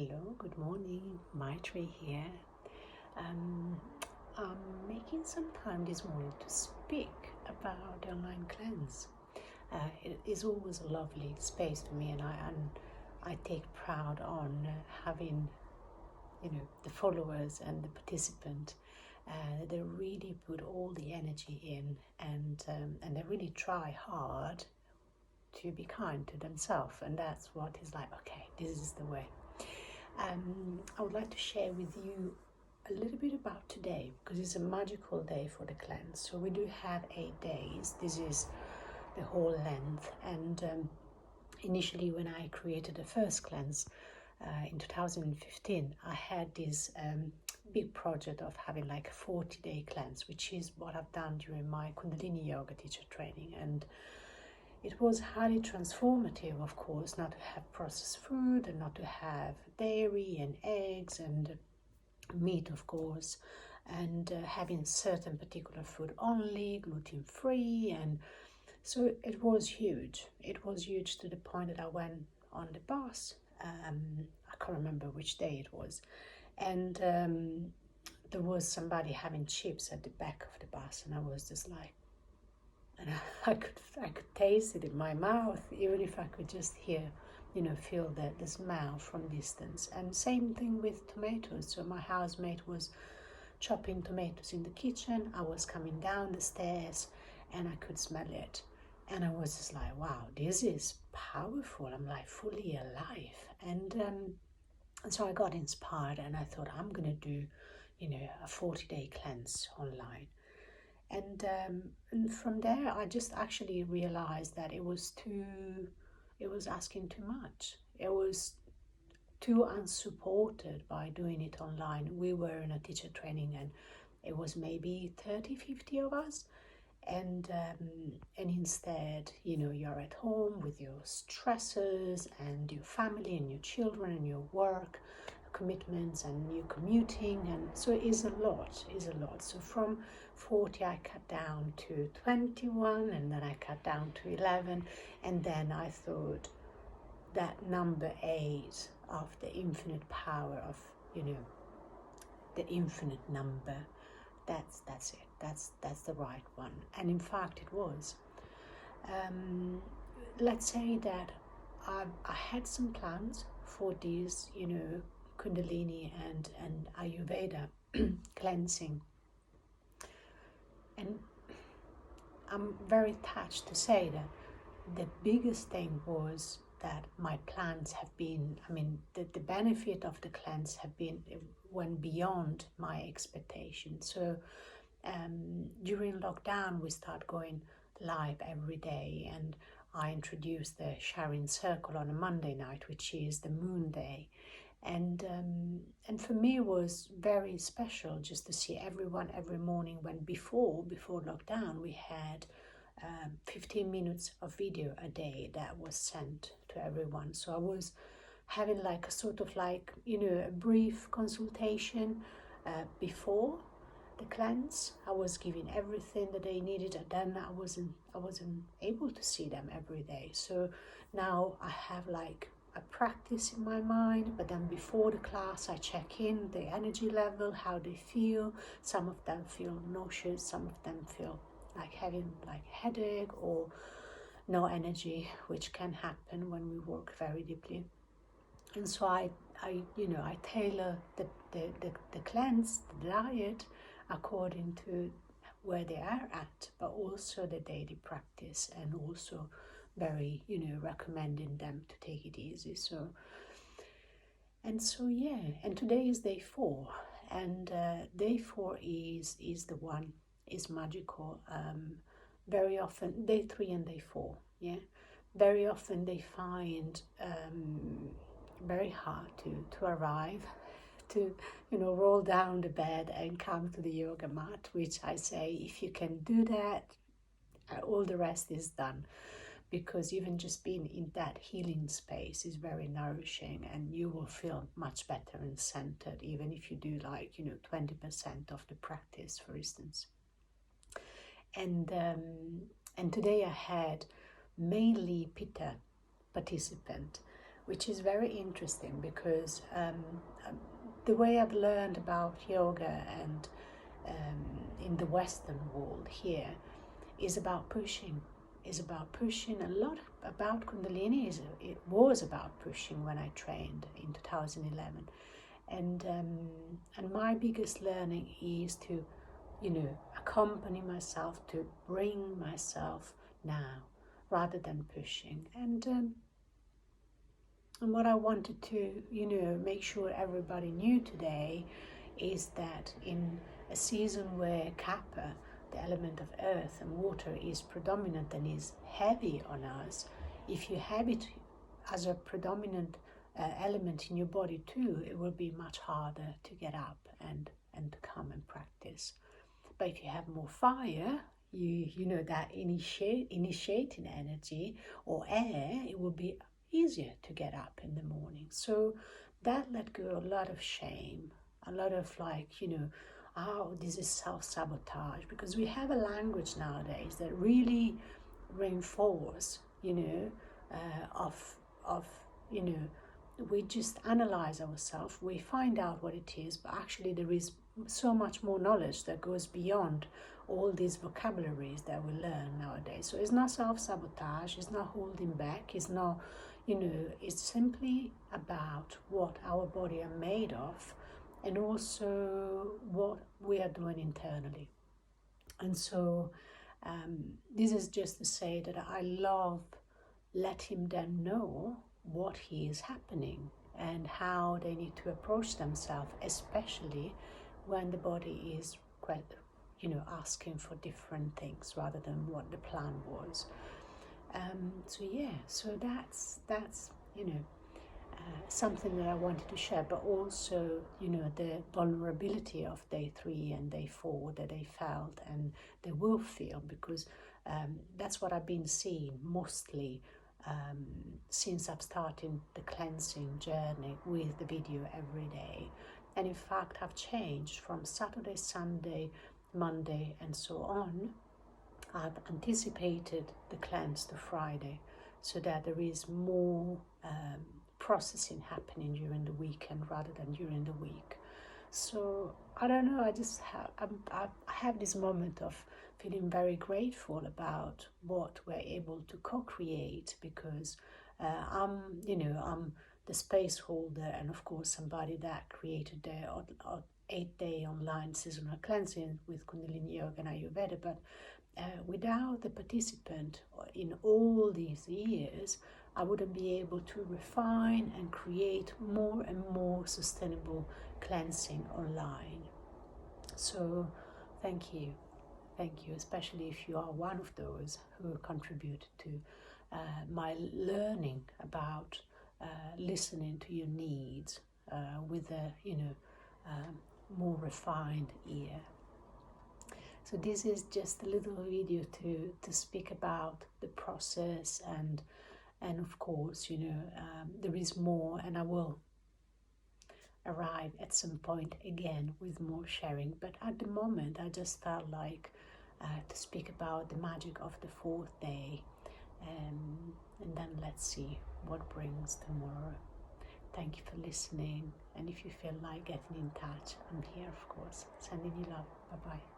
Hello, good morning, Maitri here. I'm making some time this morning to speak about the online cleanse. It is always a lovely space for me, and I take pride on having, the followers and the participant. They really put all the energy in, and they really try hard to be kind to themselves, and that's what is like. Okay, this is the way. I would like to share with you a little bit about today because it's a magical day for the cleanse. So we do have 8 days. This is the whole length. And initially, when I created the first cleanse in 2015, I had this big project of having like a 40-day cleanse, which is what I've done during my Kundalini yoga teacher training. And it was highly transformative, of course, not to have processed food and not to have dairy and eggs and meat, of course, and having certain particular food only, gluten-free. And so it was huge. It was huge to the point that I went on the bus. I can't remember which day it was. And there was somebody having chips at the back of the bus, and I was just like, and I could taste it in my mouth, even if I could just hear, feel the smell from distance. And same thing with tomatoes. So my housemate was chopping tomatoes in the kitchen. I was coming down the stairs, and I could smell it. And I was just like, wow, this is powerful. I'm like fully alive. And so I got inspired, and I thought I'm gonna do, a 40-day cleanse online. And from there, I just actually realized that it was asking too much. It was too unsupported by doing it online. We were in a teacher training, and it was maybe 30, 50 of us. And instead, you're at home with your stresses and your family and your children and your work commitments and you're commuting, and so it is a lot. So from 40 I cut down to 21, and then I cut down to 11, and then I thought that number 8 of the infinite power of the infinite number, that's it, that's the right one. And in fact it was. Let's say that I had some plans for these Kundalini and Ayurveda cleansing, and I'm very touched to say that the biggest thing was that my plans have been, the benefit of the cleanse have been, went beyond my expectations. So during lockdown we start going live every day, and I introduced the sharing circle on a Monday night, which is the moon day. And for me it was very special just to see everyone every morning, when before lockdown we had 15 minutes of video a day that was sent to everyone. So I was having like a sort of like a brief consultation before the cleanse. I was giving everything that they needed, and then I wasn't able to see them every day. So now I have like a practice in my mind, but then before the class I check in the energy level, how they feel. Some of them feel nauseous, some of them feel like having like headache or no energy, which can happen when we work very deeply. And so I tailor the cleanse, the diet, according to where they are at, but also the daily practice, and also very recommending them to take it easy. So and today is day 4, and day 4 is the one is magical. Very often day 3 and day 4, very often they find very hard to arrive, to roll down the bed and come to the yoga mat, which I say, if you can do that, all the rest is done, because even just being in that healing space is very nourishing, and you will feel much better and centered, even if you do like 20% of the practice, for instance. And today I had mainly Pitta participant, which is very interesting because the way I've learned about yoga and in the Western world here is about pushing. Is about pushing a lot about Kundalini. It was about pushing when I trained in 2011, and my biggest learning is to, accompany myself, to bring myself now rather than pushing. And what I wanted to, make sure everybody knew today is that in a season where Kapha, the element of earth and water, is predominant and is heavy on us, if you have it as a predominant element in your body too, it will be much harder to get up and to come and practice. But if you have more fire, you know that initiating energy or air, it will be easier to get up in the morning. So that let go a lot of shame, a lot of oh, this is self-sabotage, because we have a language nowadays that really reinforce, we just analyze ourselves, we find out what it is, but actually there is so much more knowledge that goes beyond all these vocabularies that we learn nowadays. So it's not self-sabotage, it's not holding back, it's not, it's simply about what our body are made of, and also what we are doing internally. And so this is just to say that I love letting them know what is happening and how they need to approach themselves, especially when the body is quite, asking for different things rather than what the plan was. So that's something that I wanted to share, but also, the vulnerability of day 3 and day 4 that they felt and they will feel, because that's what I've been seeing mostly since I've started the cleansing journey with the video every day. And in fact, I've changed from Saturday, Sunday, Monday, and so on. I've anticipated the cleanse to Friday so that there is more processing happening during the weekend rather than during the week. So I don't know, I just have this moment of feeling very grateful about what we're able to co-create, because I'm the space holder, and of course somebody that created the 8-day online seasonal cleansing with Kundalini Yoga and Ayurveda. But without the participant in all these years, I wouldn't be able to refine and create more and more sustainable cleansing online. So thank you, especially if you are one of those who contribute to my learning about listening to your needs with a more refined ear. So this is just a little video to speak about the process, and of course, there is more, and I will arrive at some point again with more sharing. But at the moment, I just felt like to speak about the magic of the 4th day, and then let's see what brings tomorrow. Thank you for listening, and if you feel like getting in touch, I'm here, of course. Sending you love. Bye-bye.